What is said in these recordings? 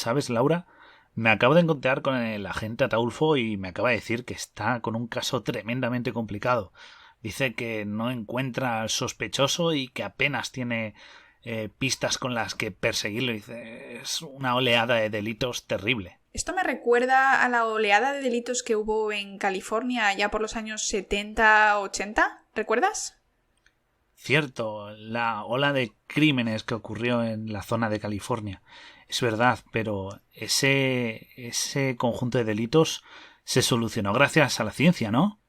¿sabes, Laura? Me acabo de encontrar con el agente Ataulfo y me acaba de decir que está con un caso tremendamente complicado. Dice que no encuentra al sospechoso y que apenas tiene pistas con las que perseguirlo. Dice, es una oleada de delitos terrible. Esto me recuerda a la oleada de delitos que hubo en California ya por los años 70-80. ¿Recuerdas? Cierto, la ola de crímenes que ocurrió en la zona de California. Es verdad, pero ese conjunto de delitos se solucionó gracias a la ciencia, ¿no?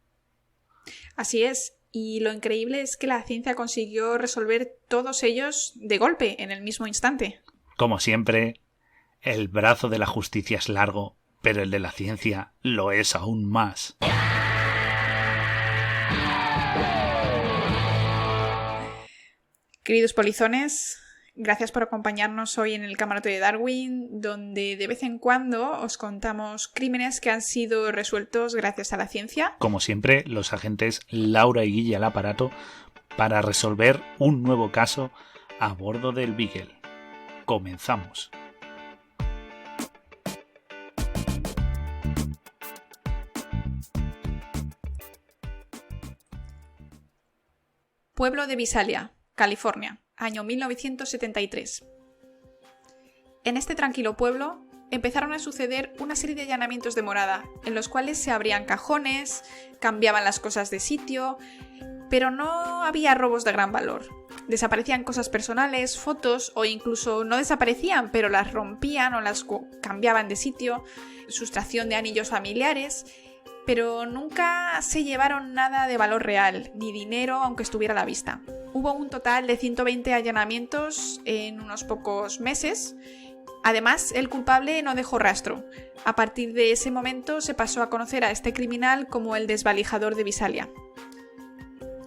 Así es, y lo increíble es que la ciencia consiguió resolver todos ellos de golpe, en el mismo instante. Como siempre, el brazo de la justicia es largo, pero el de la ciencia lo es aún más. Queridos polizones, gracias por acompañarnos hoy en el Camarote de Darwin, donde de vez en cuando os contamos crímenes que han sido resueltos gracias a la ciencia. Como siempre, los agentes Laura y Guille al aparato para resolver un nuevo caso a bordo del Beagle. Comenzamos. Pueblo de Visalia, California, año 1973. En este tranquilo pueblo empezaron a suceder una serie de allanamientos de morada, en los cuales se abrían cajones, cambiaban las cosas de sitio, pero no había robos de gran valor. Desaparecían cosas personales, fotos, o incluso no desaparecían, pero las rompían o las cambiaban de sitio, sustracción de anillos familiares, pero nunca se llevaron nada de valor real, ni dinero aunque estuviera a la vista. Hubo un total de 120 allanamientos en unos pocos meses. Además, el culpable no dejó rastro. A partir de ese momento se pasó a conocer a este criminal como el desvalijador de Visalia.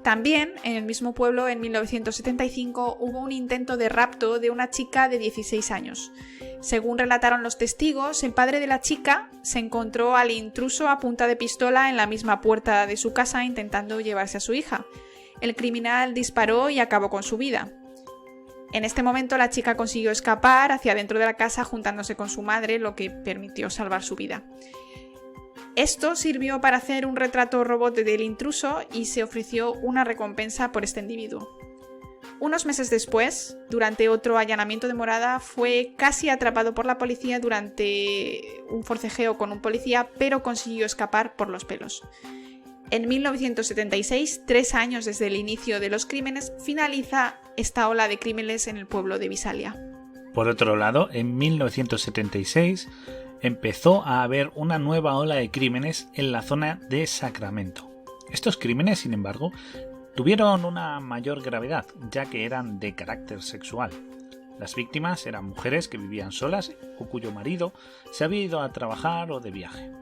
También, en el mismo pueblo, en 1975, hubo un intento de rapto de una chica de 16 años. Según relataron los testigos, el padre de la chica se encontró al intruso a punta de pistola en la misma puerta de su casa intentando llevarse a su hija. El criminal disparó y acabó con su vida. En este momento la chica consiguió escapar hacia dentro de la casa juntándose con su madre, lo que permitió salvar su vida. Esto sirvió para hacer un retrato robot del intruso y se ofreció una recompensa por este individuo. Unos meses después, durante otro allanamiento de morada, fue casi atrapado por la policía durante un forcejeo con un policía, pero consiguió escapar por los pelos. En 1976, 3 años desde el inicio de los crímenes, finaliza esta ola de crímenes en el pueblo de Visalia. Por otro lado, en 1976 empezó a haber una nueva ola de crímenes en la zona de Sacramento. Estos crímenes, sin embargo, tuvieron una mayor gravedad, ya que eran de carácter sexual. Las víctimas eran mujeres que vivían solas o cuyo marido se había ido a trabajar o de viaje.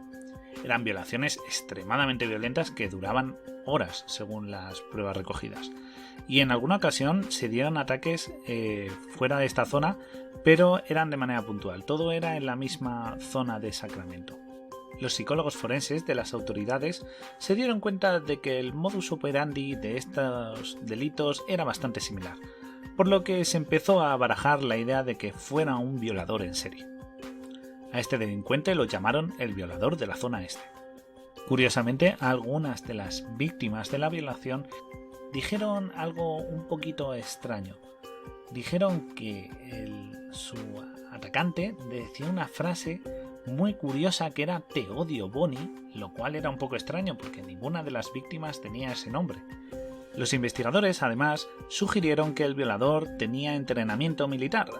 Eran violaciones extremadamente violentas que duraban horas, según las pruebas recogidas. Y en alguna ocasión se dieron ataques fuera de esta zona, pero eran de manera puntual. Todo era en la misma zona de Sacramento. Los psicólogos forenses de las autoridades se dieron cuenta de que el modus operandi de estos delitos era bastante similar, por lo que se empezó a barajar la idea de que fuera un violador en serie. A este delincuente lo llamaron el violador de la zona este. Curiosamente, algunas de las víctimas de la violación dijeron algo un poquito extraño. Dijeron que su atacante decía una frase muy curiosa que era "te odio, Bonnie", lo cual era un poco extraño porque ninguna de las víctimas tenía ese nombre. Los investigadores, además, sugirieron que el violador tenía entrenamiento militar,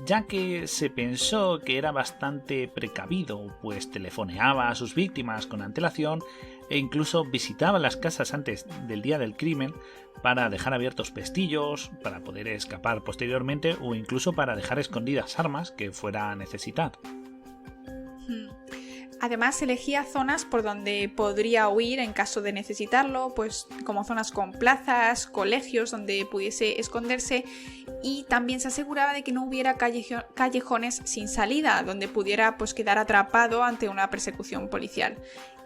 ya que se pensó que era bastante precavido, pues telefoneaba a sus víctimas con antelación e incluso visitaba las casas antes del día del crimen para dejar abiertos pestillos, para poder escapar posteriormente o incluso para dejar escondidas armas que fuera a necesitar. Además, elegía zonas por donde podría huir en caso de necesitarlo, pues como zonas con plazas, colegios donde pudiese esconderse, y también se aseguraba de que no hubiera callejones sin salida, donde pudiera pues quedar atrapado ante una persecución policial.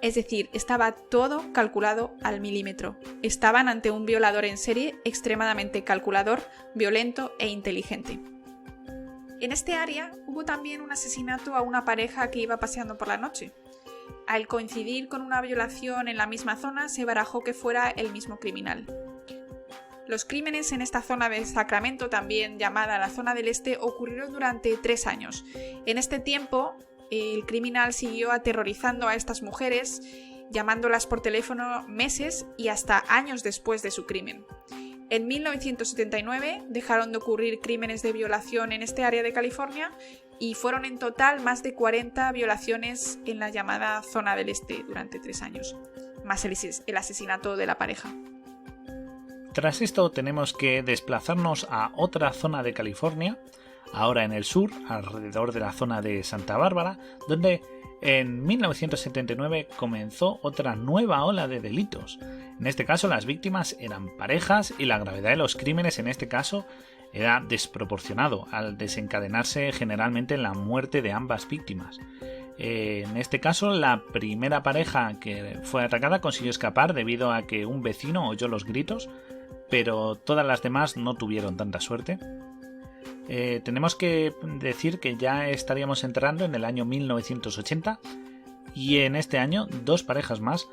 Es decir, estaba todo calculado al milímetro. Estaban ante un violador en serie extremadamente calculador, violento e inteligente. En este área hubo también un asesinato a una pareja que iba paseando por la noche. Al coincidir con una violación en la misma zona, se barajó que fuera el mismo criminal. Los crímenes en esta zona de Sacramento, también llamada la zona del Este, ocurrieron durante 3 años. En este tiempo, el criminal siguió aterrorizando a estas mujeres, llamándolas por teléfono meses y hasta años después de su crimen. En 1979 dejaron de ocurrir crímenes de violación en este área de California y fueron en total más de 40 violaciones en la llamada zona del Este durante 3 años, más el asesinato de la pareja. Tras esto tenemos que desplazarnos a otra zona de California, ahora en el sur, alrededor de la zona de Santa Bárbara, donde en 1979 comenzó otra nueva ola de delitos. En este caso las víctimas eran parejas y la gravedad de los crímenes en este caso era desproporcionado al desencadenarse generalmente en la muerte de ambas víctimas. En este caso la primera pareja que fue atacada consiguió escapar debido a que un vecino oyó los gritos, pero todas las demás no tuvieron tanta suerte. Tenemos que decir que ya estaríamos entrando en el año 1980 y en este año 2 parejas más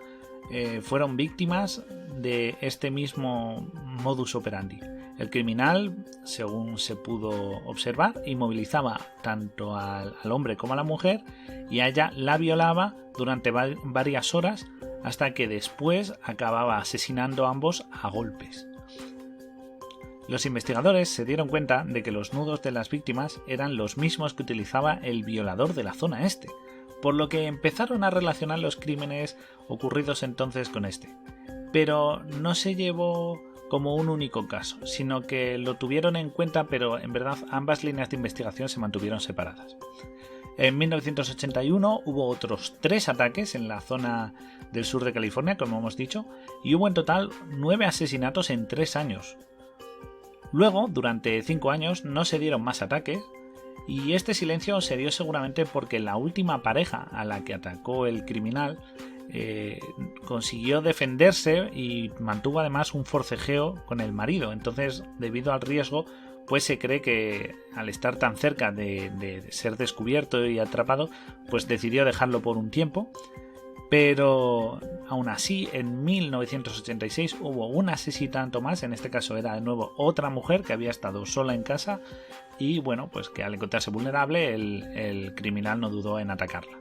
fueron víctimas de este mismo modus operandi. El criminal, según se pudo observar, inmovilizaba tanto al hombre como a la mujer y a ella la violaba durante varias horas hasta que después acababa asesinando a ambos a golpes. Los investigadores se dieron cuenta de que los nudos de las víctimas eran los mismos que utilizaba el violador de la zona este, por lo que empezaron a relacionar los crímenes ocurridos entonces con este. Pero no se llevó como un único caso, sino que lo tuvieron en cuenta, pero en verdad ambas líneas de investigación se mantuvieron separadas. En 1981 hubo otros 3 ataques en la zona del sur de California, como hemos dicho, y hubo en total 9 asesinatos en 3 años. Luego, durante 5 años, no se dieron más ataques, y este silencio se dio seguramente porque la última pareja a la que atacó el criminal consiguió defenderse y mantuvo además un forcejeo con el marido. Entonces, debido al riesgo, pues se cree que al estar tan cerca de ser descubierto y atrapado, pues decidió dejarlo por un tiempo. Pero aún así, en 1986 hubo un asesinato más, en este caso era de nuevo otra mujer que había estado sola en casa y bueno, pues que al encontrarse vulnerable el criminal no dudó en atacarla.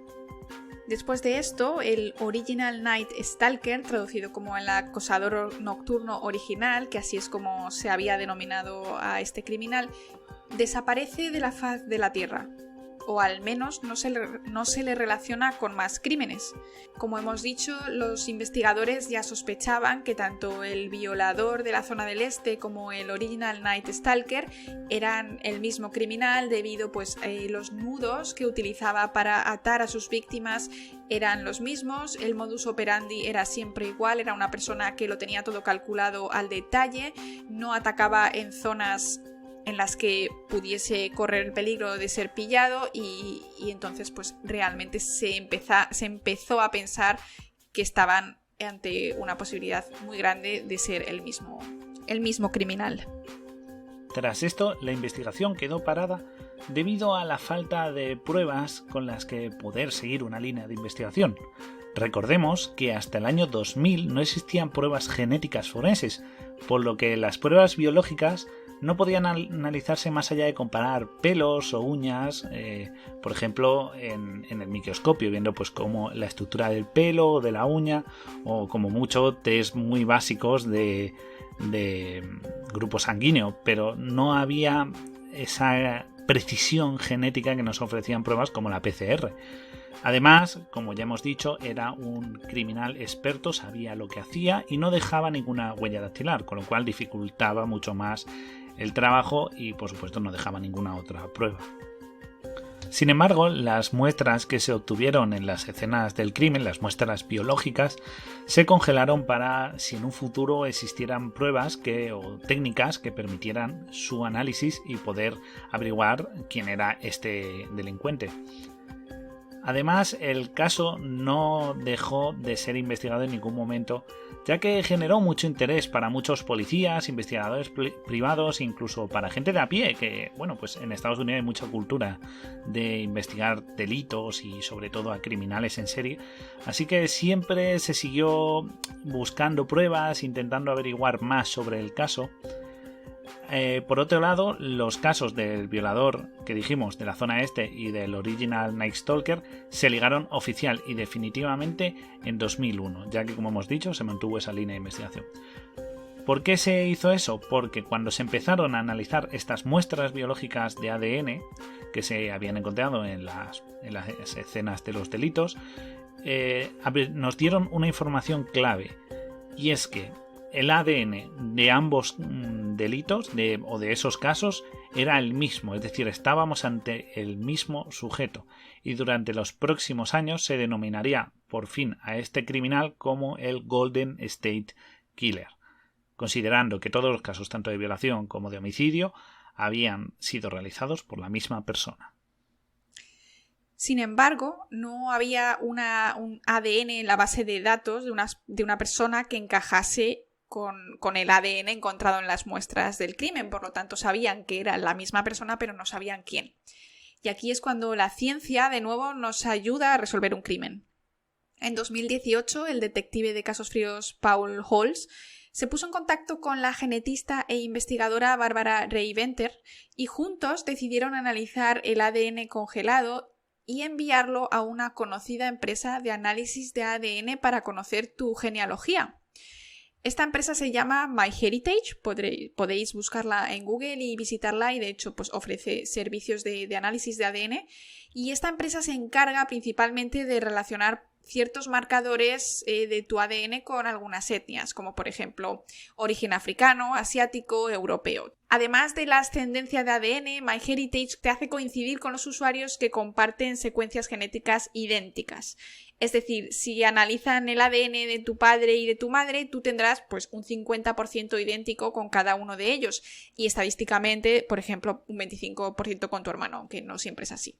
Después de esto, el Original Night Stalker, traducido como el acosador nocturno original, que así es como se había denominado a este criminal, desaparece de la faz de la Tierra. O al menos no se le relaciona con más crímenes. Como hemos dicho, los investigadores ya sospechaban que tanto el violador de la zona del Este como el Original Night Stalker eran el mismo criminal debido los nudos que utilizaba para atar a sus víctimas eran los mismos, el modus operandi era siempre igual, era una persona que lo tenía todo calculado al detalle, no atacaba en zonas en las que pudiese correr el peligro de ser pillado y entonces pues realmente se empezó a pensar que estaban ante una posibilidad muy grande de ser el mismo criminal. Tras esto, la investigación quedó parada debido a la falta de pruebas con las que poder seguir una línea de investigación. Recordemos que hasta el año 2000 no existían pruebas genéticas forenses, por lo que las pruebas biológicas no podían analizarse más allá de comparar pelos o uñas, por ejemplo, en el microscopio, viendo pues como la estructura del pelo o de la uña, o como mucho test muy básicos de grupo sanguíneo, pero no había esa precisión genética que nos ofrecían pruebas como la PCR. Además, como ya hemos dicho, era un criminal experto, sabía lo que hacía y no dejaba ninguna huella dactilar, con lo cual dificultaba mucho más el trabajo y por supuesto no dejaba ninguna otra prueba. Sin embargo, las muestras que se obtuvieron en las escenas del crimen, las muestras biológicas, se congelaron para si en un futuro existieran pruebas o técnicas que permitieran su análisis y poder averiguar quién era este delincuente. Además, el caso no dejó de ser investigado en ningún momento, ya que generó mucho interés para muchos policías, investigadores privados, incluso para gente de a pie, que, bueno, pues en Estados Unidos hay mucha cultura de investigar delitos y sobre todo a criminales en serie, así que siempre se siguió buscando pruebas, intentando averiguar más sobre el caso. Por otro lado, los casos del violador que dijimos de la zona este y del original Night Stalker se ligaron oficial y definitivamente en 2001, ya que, como hemos dicho, se mantuvo esa línea de investigación. ¿Por qué se hizo eso? Porque cuando se empezaron a analizar estas muestras biológicas de ADN que se habían encontrado en las escenas de los delitos, nos dieron una información clave, y es que el ADN de ambos delitos o de esos casos era el mismo, es decir, estábamos ante el mismo sujeto, y durante los próximos años se denominaría por fin a este criminal como el Golden State Killer, considerando que todos los casos tanto de violación como de homicidio habían sido realizados por la misma persona. Sin embargo, no había un ADN en la base de datos de una persona que encajase con el ADN encontrado en las muestras del crimen. Por lo tanto, sabían que era la misma persona, pero no sabían quién. Y aquí es cuando la ciencia, de nuevo, nos ayuda a resolver un crimen. En 2018, el detective de casos fríos Paul Holz se puso en contacto con la genetista e investigadora Barbara Rae-Venter y juntos decidieron analizar el ADN congelado y enviarlo a una conocida empresa de análisis de ADN para conocer tu genealogía. Esta empresa se llama MyHeritage, podéis buscarla en Google y visitarla, y de hecho pues ofrece servicios de análisis de ADN, y esta empresa se encarga principalmente de relacionar ciertos marcadores de tu ADN con algunas etnias, como por ejemplo origen africano, asiático, europeo. Además de la ascendencia de ADN, MyHeritage te hace coincidir con los usuarios que comparten secuencias genéticas idénticas. Es decir, si analizan el ADN de tu padre y de tu madre, tú tendrás pues un 50% idéntico con cada uno de ellos, y estadísticamente, por ejemplo, un 25% con tu hermano, aunque no siempre es así.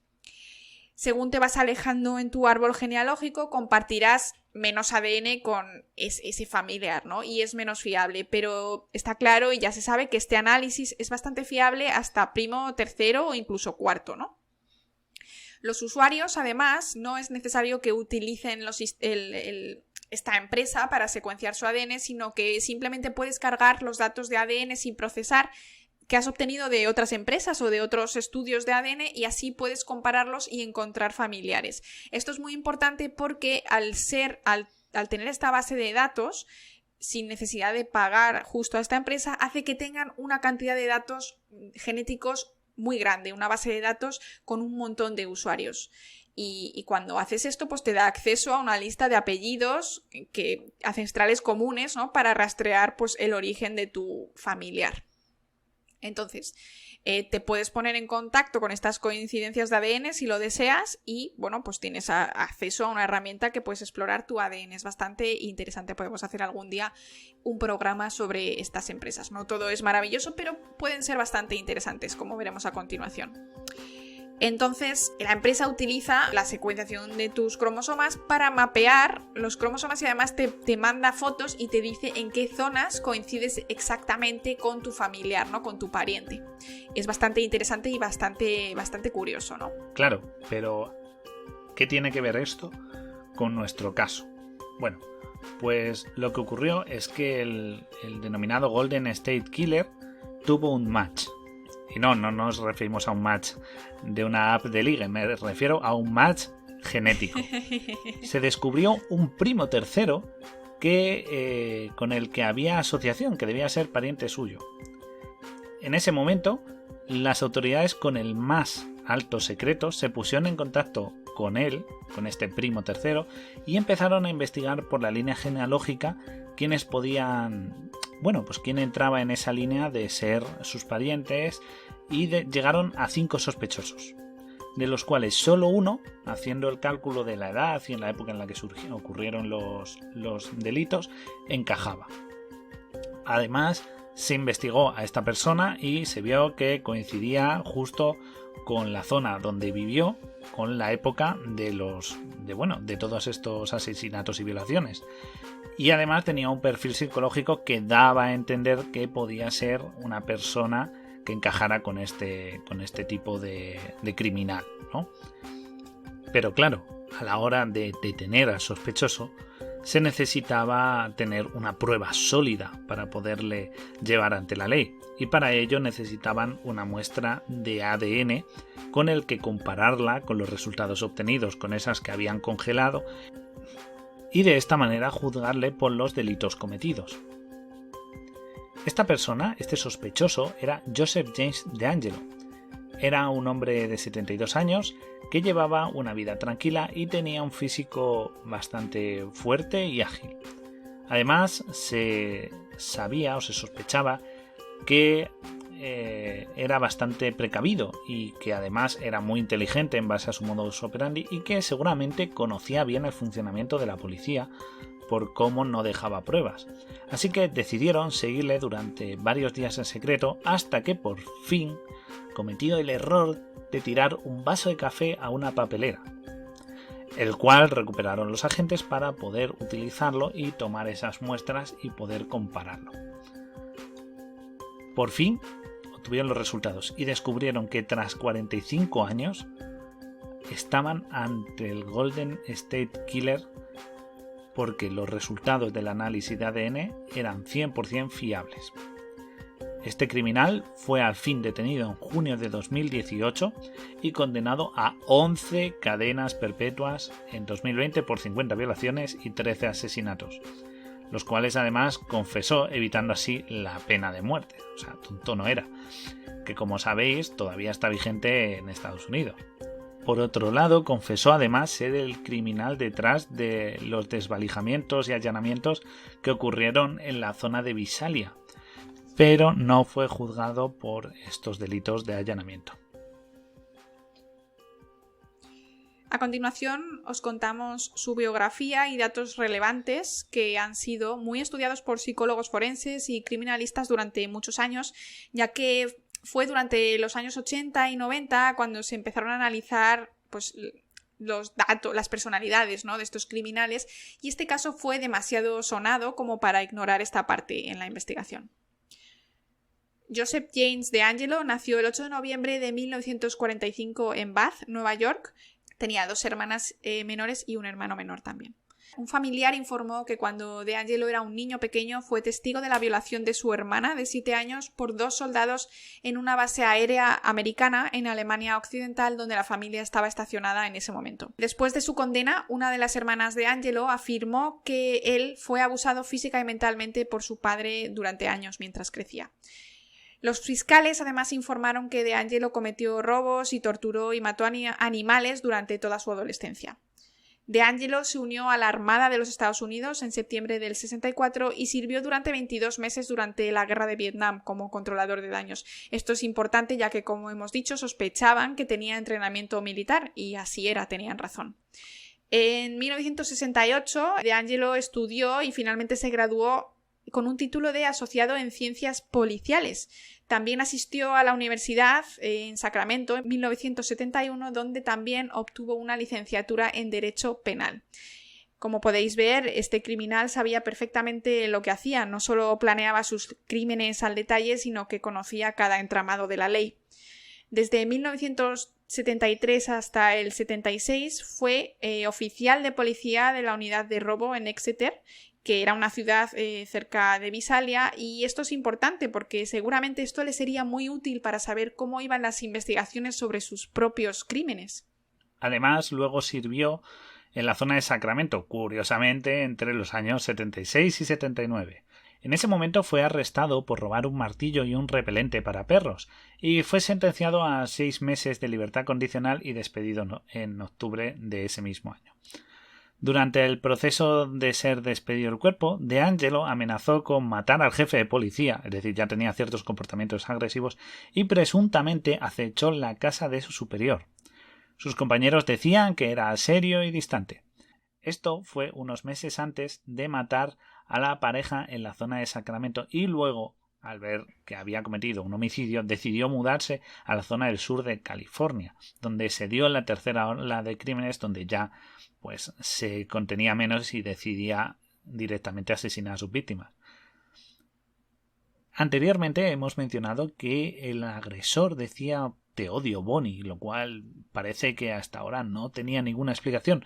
Según te vas alejando en tu árbol genealógico, compartirás menos ADN con ese familiar, ¿no? Y es menos fiable, pero está claro y ya se sabe que este análisis es bastante fiable hasta primo, tercero o incluso cuarto, ¿no? Los usuarios, además, no es necesario que utilicen esta empresa para secuenciar su ADN, sino que simplemente puedes cargar los datos de ADN sin procesar que has obtenido de otras empresas o de otros estudios de ADN, y así puedes compararlos y encontrar familiares. Esto es muy importante porque al tener esta base de datos, sin necesidad de pagar justo a esta empresa, hace que tengan una cantidad de datos genéticos muy grande, una base de datos con un montón de usuarios. Y cuando haces esto, pues te da acceso a una lista de apellidos ancestrales comunes, ¿no? Para rastrear pues el origen de tu familiar. Entonces, te puedes poner en contacto con estas coincidencias de ADN si lo deseas, y bueno, pues tienes acceso a una herramienta que puedes explorar tu ADN. Es bastante interesante, podemos hacer algún día un programa sobre estas empresas. No todo es maravilloso, pero pueden ser bastante interesantes, como veremos a continuación. Entonces, la empresa utiliza la secuenciación de tus cromosomas para mapear los cromosomas, y además te manda fotos y te dice en qué zonas coincides exactamente con tu familiar, ¿no? Con tu pariente. Es bastante interesante y bastante curioso, ¿no? Claro, pero ¿qué tiene que ver esto con nuestro caso? Bueno, pues lo que ocurrió es que el denominado Golden State Killer tuvo un match. Y no nos referimos a un match de una app de ligue, me refiero a un match genético. Se descubrió un primo tercero con el que había asociación, que debía ser pariente suyo. En ese momento, las autoridades, con el más alto secreto, se pusieron en contacto con él, con este primo tercero, y empezaron a investigar por la línea genealógica quiénes podían... Bueno, pues quién entraba en esa línea de ser sus parientes, y llegaron a 5 sospechosos, de los cuales solo uno, haciendo el cálculo de la edad y en la época en la que ocurrieron los delitos, encajaba. Además, Se investigó a esta persona y se vio que coincidía justo con la zona donde vivió, con la época de todos estos asesinatos y violaciones. Y además tenía un perfil psicológico que daba a entender que podía ser una persona que encajara con este tipo de criminal, ¿no? Pero claro, a la hora de detener al sospechoso, se necesitaba tener una prueba sólida para poderle llevar ante la ley, y para ello necesitaban una muestra de ADN con el que compararla con los resultados obtenidos con esas que habían congelado y de esta manera juzgarle por los delitos cometidos. Esta persona, este sospechoso, era Joseph James DeAngelo. Era un hombre de 72 años que llevaba una vida tranquila y tenía un físico bastante fuerte y ágil. Además, se sabía o se sospechaba que era bastante precavido y que además era muy inteligente en base a su modus operandi y que seguramente conocía bien el funcionamiento de la policía por cómo no dejaba pruebas. Así que decidieron seguirle durante varios días en secreto hasta que por fin cometió el error de tirar un vaso de café a una papelera, el cual recuperaron los agentes para poder utilizarlo y tomar esas muestras y poder compararlo. Por fin obtuvieron los resultados y descubrieron que tras 45 años estaban ante el Golden State Killer porque los resultados del análisis de ADN eran 100% fiables. Este criminal fue al fin detenido en junio de 2018 y condenado a 11 cadenas perpetuas en 2020 por 50 violaciones y 13 asesinatos, los cuales además confesó, evitando así la pena de muerte. O sea, tonto no era, que como sabéis todavía está vigente en Estados Unidos. Por otro lado, confesó además ser el criminal detrás de los desvalijamientos y allanamientos que ocurrieron en la zona de Visalia, pero no fue juzgado por estos delitos de allanamiento. A continuación os contamos su biografía y datos relevantes que han sido muy estudiados por psicólogos forenses y criminalistas durante muchos años, ya que fue durante los años 80 y 90 cuando se empezaron a analizar pues, los datos, las personalidades, ¿no?, de estos criminales, y este caso fue demasiado sonado como para ignorar esta parte en la investigación. Joseph James DeAngelo nació el 8 de noviembre de 1945 en Bath, Nueva York. Tenía 2 hermanas menores y un hermano menor también. Un familiar informó que cuando DeAngelo era un niño pequeño fue testigo de la violación de su hermana de 7 años por 2 soldados en una base aérea americana en Alemania Occidental donde la familia estaba estacionada en ese momento. Después de su condena, una de las hermanas de DeAngelo afirmó que él fue abusado física y mentalmente por su padre durante años mientras crecía. Los fiscales además informaron que DeAngelo cometió robos y torturó y mató animales durante toda su adolescencia. DeAngelo se unió a la Armada de los Estados Unidos en septiembre del 64 y sirvió durante 22 meses durante la Guerra de Vietnam como controlador de daños. Esto es importante ya que, como hemos dicho, sospechaban que tenía entrenamiento militar y así era, tenían razón. En 1968, DeAngelo estudió y finalmente se graduó con un título de asociado en ciencias policiales. También asistió a la universidad en Sacramento en 1971, donde también obtuvo una licenciatura en Derecho Penal. Como podéis ver, este criminal sabía perfectamente lo que hacía, no solo planeaba sus crímenes al detalle, sino que conocía cada entramado de la ley. Desde 1973 hasta el 76 fue oficial de policía de la unidad de robo en Exeter, que era una ciudad cerca de Visalia, y esto es importante porque seguramente esto le sería muy útil para saber cómo iban las investigaciones sobre sus propios crímenes. Además, luego sirvió en la zona de Sacramento, curiosamente entre los años 76 y 79. En ese momento fue arrestado por robar un martillo y un repelente para perros, y fue sentenciado a 6 meses de libertad condicional y despedido en octubre de ese mismo año. Durante el proceso de ser despedido del cuerpo, DeAngelo amenazó con matar al jefe de policía, es decir, ya tenía ciertos comportamientos agresivos, y presuntamente acechó la casa de su superior. Sus compañeros decían que era serio y distante. Esto fue unos meses antes de matar a la pareja en la zona de Sacramento y luego, al ver que había cometido un homicidio, decidió mudarse a la zona del sur de California, donde se dio la tercera ola de crímenes, donde ya pues se contenía menos y decidía directamente asesinar a sus víctimas. Anteriormente hemos mencionado que el agresor decía "te odio, Bonnie", lo cual parece que hasta ahora no tenía ninguna explicación,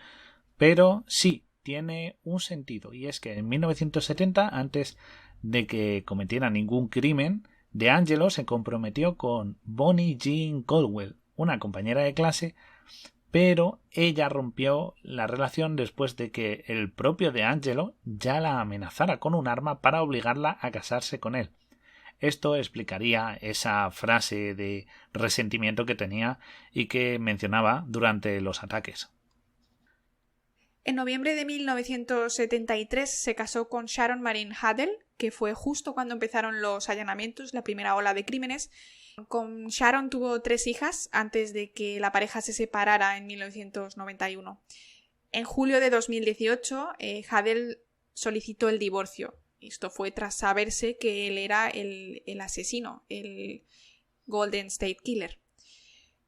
pero sí tiene un sentido, y es que en 1970, antes de que cometiera ningún crimen, DeAngelo se comprometió con Bonnie Jean Caldwell, una compañera de clase, pero ella rompió la relación después de que el propio DeAngelo ya la amenazara con un arma para obligarla a casarse con él. Esto explicaría esa frase de resentimiento que tenía y que mencionaba durante los ataques. En noviembre de 1973 se casó con Sharon Marine Haddell, que fue justo cuando empezaron los allanamientos, la primera ola de crímenes. Con Sharon tuvo 3 hijas antes de que la pareja se separara en 1991. En julio de 2018, Haddell solicitó el divorcio. Esto fue tras saberse que él era el asesino, el Golden State Killer.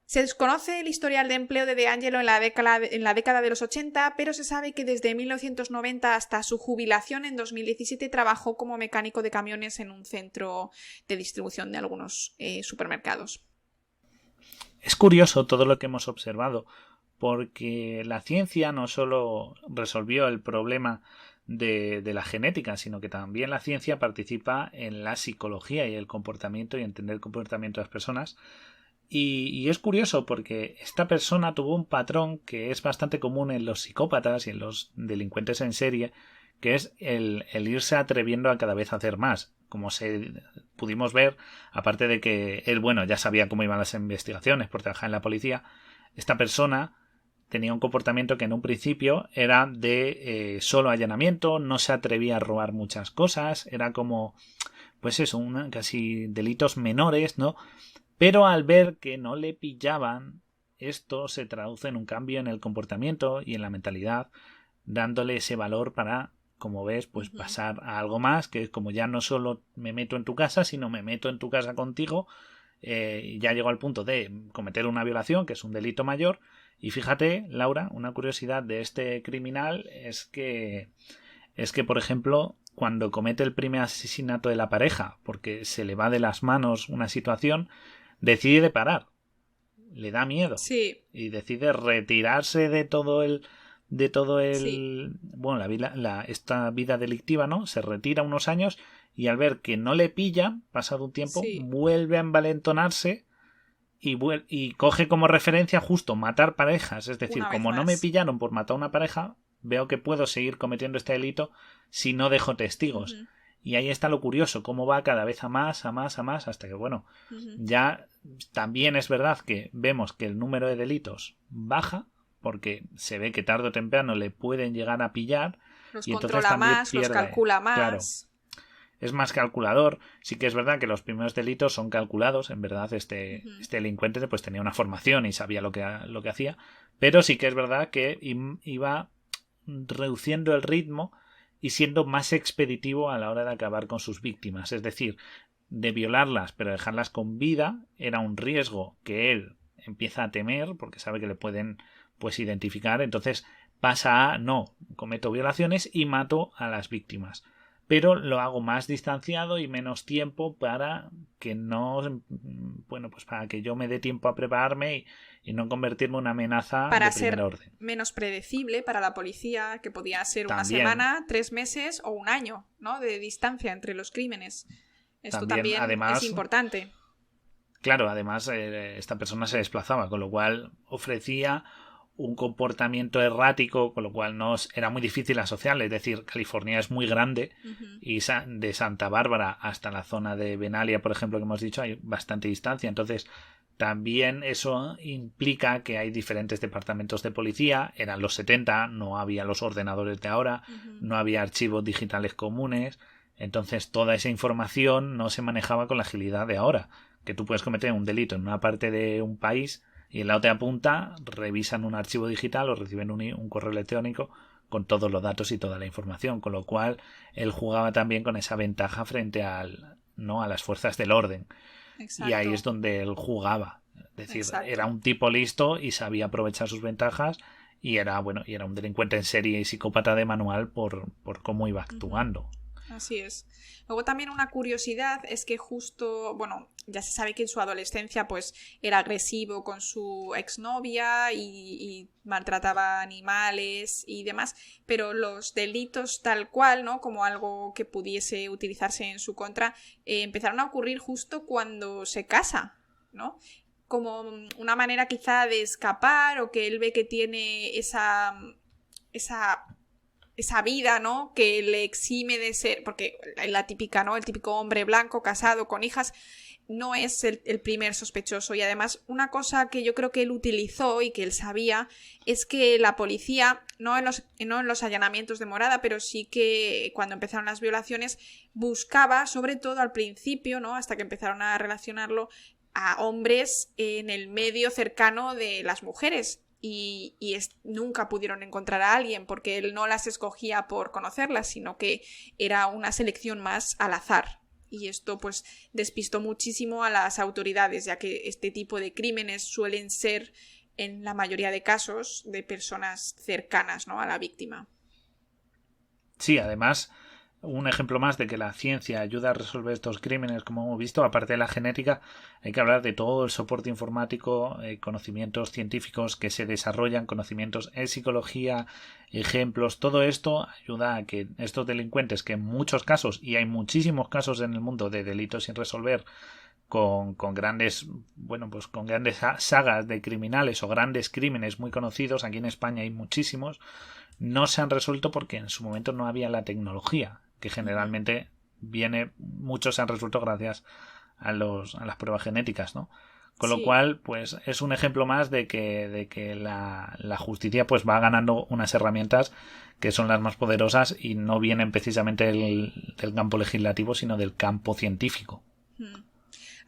Se desconoce el historial de empleo de DeAngelo en la década de los 80, pero se sabe que desde 1990 hasta su jubilación en 2017 trabajó como mecánico de camiones en un centro de distribución de algunos supermercados. Es curioso todo lo que hemos observado, porque la ciencia no solo resolvió el problema de la genética, sino que también la ciencia participa en la psicología y el comportamiento y entender el comportamiento de las personas. Y es curioso porque esta persona tuvo un patrón que es bastante común en los psicópatas y en los delincuentes en serie, que es el irse atreviendo a cada vez hacer más. Como pudimos ver, aparte de que él, ya sabía cómo iban las investigaciones por trabajar en la policía, esta persona tenía un comportamiento que en un principio era de solo allanamiento, no se atrevía a robar muchas cosas, era como, pues eso, casi delitos menores, ¿no? Pero al ver que no le pillaban, esto se traduce en un cambio en el comportamiento y en la mentalidad, dándole ese valor para, como ves, pues pasar a algo más, que es como ya no solo me meto en tu casa, sino me meto en tu casa contigo. Ya llegó al punto de cometer una violación, que es un delito mayor. Y fíjate, Laura, una curiosidad de este criminal es que, por ejemplo, cuando comete el primer asesinato de la pareja, porque se le va de las manos una situación, decide parar, le da miedo, sí, y decide retirarse de todo el sí, esta vida delictiva, ¿no? Se retira unos años y al ver que no le pillan, pasado un tiempo, sí, vuelve a envalentonarse y coge como referencia justo matar parejas, es decir, una vez como no me más. pillaron por matar a una pareja, veo que puedo seguir cometiendo este delito si no dejo testigos. Y ahí está lo curioso, cómo va cada vez a más, hasta que, ya también es verdad que vemos que el número de delitos baja, porque se ve que tarde o temprano le pueden llegar a pillar. Los Y entonces controla también más, pierde, los calcula más. Claro, es más calculador. Sí que es verdad que los primeros delitos son calculados. En verdad, este delincuente pues tenía una formación y sabía lo que hacía. Pero sí que es verdad que iba reduciendo el ritmo y siendo más expeditivo a la hora de acabar con sus víctimas. Es decir, de violarlas pero dejarlas con vida era un riesgo que él empieza a temer porque sabe que le pueden pues identificar. Entonces pasa a no, cometo violaciones y mato a las víctimas. Pero lo hago más distanciado y menos tiempo para que no, para que yo me dé tiempo a prepararme y no convertirme en una amenaza para de primer orden. ser menos predecible para la policía, que podía ser También, una semana, 3 meses o un año, ¿no? De distancia entre los crímenes. Esto también además, es importante. Claro, además esta persona se desplazaba, con lo cual ofrecía un comportamiento errático, con lo cual era muy difícil asociarle. Es decir, California es muy grande y de Santa Bárbara hasta la zona de Benalia, por ejemplo, que hemos dicho, hay bastante distancia. Entonces, también eso implica que hay diferentes departamentos de policía. Eran los 70, no había los ordenadores de ahora, no había archivos digitales comunes. Entonces, toda esa información no se manejaba con la agilidad de ahora. Que tú puedes cometer un delito en una parte de un país y en la otra punta revisan un archivo digital o reciben un correo electrónico con todos los datos y toda la información, con lo cual él jugaba también con esa ventaja frente al no a las fuerzas del orden. Exacto. Y ahí es donde él jugaba. Es decir, Exacto. era un tipo listo y sabía aprovechar sus ventajas y era un delincuente en serie y psicópata de manual por cómo iba actuando. Así es. Luego también una curiosidad es que justo, bueno, ya se sabe que en su adolescencia pues era agresivo con su exnovia y maltrataba animales y demás, pero los delitos tal cual, ¿no? Como algo que pudiese utilizarse en su contra, empezaron a ocurrir justo cuando se casa, ¿no? Como una manera quizá de escapar, o que él ve que tiene esa vida, ¿no? Que le exime de ser, porque la típica, ¿no? El típico hombre blanco, casado, con hijas, no es el primer sospechoso. Y además, una cosa que yo creo que él utilizó y que él sabía es que la policía, no en los allanamientos de morada, pero sí que cuando empezaron las violaciones, buscaba, sobre todo al principio, ¿no? Hasta que empezaron a relacionarlo, a hombres en el medio cercano de las mujeres. Y nunca pudieron encontrar a alguien porque él no las escogía por conocerlas, sino que era una selección más al azar. Y esto pues despistó muchísimo a las autoridades, ya que este tipo de crímenes suelen ser, en la mayoría de casos, de personas cercanas, ¿no? a la víctima. Sí, además, un ejemplo más de que la ciencia ayuda a resolver estos crímenes, como hemos visto, aparte de la genética, hay que hablar de todo el soporte informático, conocimientos científicos que se desarrollan, conocimientos en psicología, ejemplos, todo esto ayuda a que estos delincuentes, que en muchos casos, y hay muchísimos casos en el mundo de delitos sin resolver, con grandes, bueno, pues con grandes sagas de criminales o grandes crímenes muy conocidos, aquí en España hay muchísimos, no se han resuelto porque en su momento no había la tecnología, que generalmente muchos se han resuelto gracias a las pruebas genéticas, ¿no? Con lo cual, pues es un ejemplo más de que la justicia pues va ganando unas herramientas que son las más poderosas y no vienen precisamente del campo legislativo, sino del campo científico.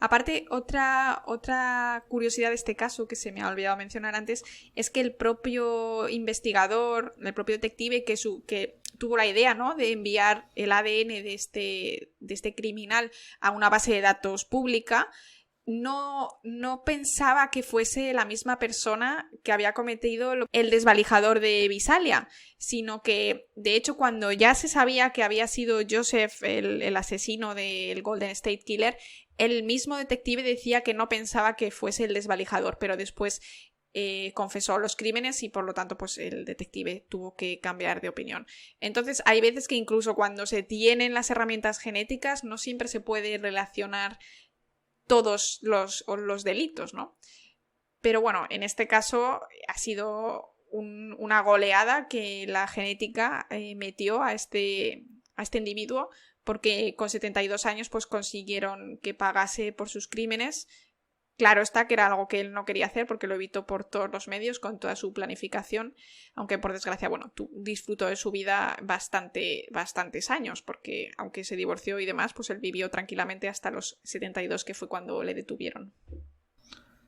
Aparte, otra curiosidad de este caso que se me ha olvidado mencionar antes es que el propio investigador, el propio detective que tuvo la idea, ¿no? de enviar el ADN de este criminal a una base de datos pública, no pensaba que fuese la misma persona que había cometido el desvalijador de Visalia, sino que, de hecho, cuando ya se sabía que había sido Joseph el asesino del Golden State Killer, el mismo detective decía que no pensaba que fuese el desvalijador, pero después confesó los crímenes y por lo tanto pues el detective tuvo que cambiar de opinión. Entonces hay veces que incluso cuando se tienen las herramientas genéticas no siempre se puede relacionar todos los delitos, ¿no? Pero bueno, en este caso ha sido una goleada que la genética metió a este individuo, porque con 72 años pues consiguieron que pagase por sus crímenes. Claro está que era algo que él no quería hacer porque lo evitó por todos los medios, con toda su planificación, aunque por desgracia, bueno, disfrutó de su vida bastantes años, porque aunque se divorció y demás, pues él vivió tranquilamente hasta los 72, que fue cuando le detuvieron.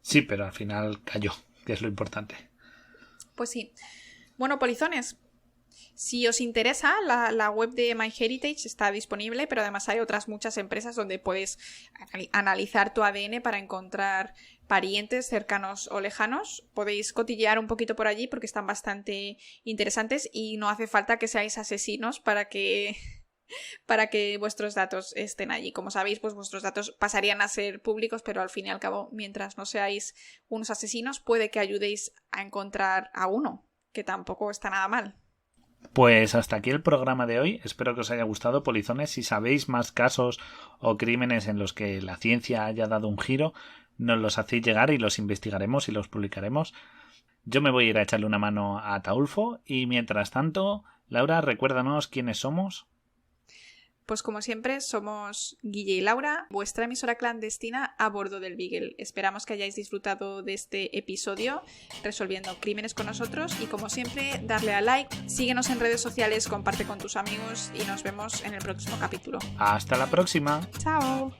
Sí, pero al final cayó, que es lo importante. Pues sí. Bueno, polizones, si os interesa, la web de MyHeritage está disponible, pero además hay otras muchas empresas donde puedes analizar tu ADN para encontrar parientes cercanos o lejanos. Podéis cotillear un poquito por allí porque están bastante interesantes y no hace falta que seáis asesinos para que vuestros datos estén allí. Como sabéis, pues vuestros datos pasarían a ser públicos, pero al fin y al cabo, mientras no seáis unos asesinos, puede que ayudéis a encontrar a uno, que tampoco está nada mal. Pues hasta aquí el programa de hoy. Espero que os haya gustado, polizones. Si sabéis más casos o crímenes en los que la ciencia haya dado un giro, nos los hacéis llegar y los investigaremos y los publicaremos. Yo me voy a ir a echarle una mano a Ataulfo y mientras tanto, Laura, recuérdanos quiénes somos. Pues como siempre, somos Guille y Laura, vuestra emisora clandestina a bordo del Beagle. Esperamos que hayáis disfrutado de este episodio resolviendo crímenes con nosotros y como siempre, darle a like, síguenos en redes sociales, comparte con tus amigos y nos vemos en el próximo capítulo. ¡Hasta la próxima! ¡Chao!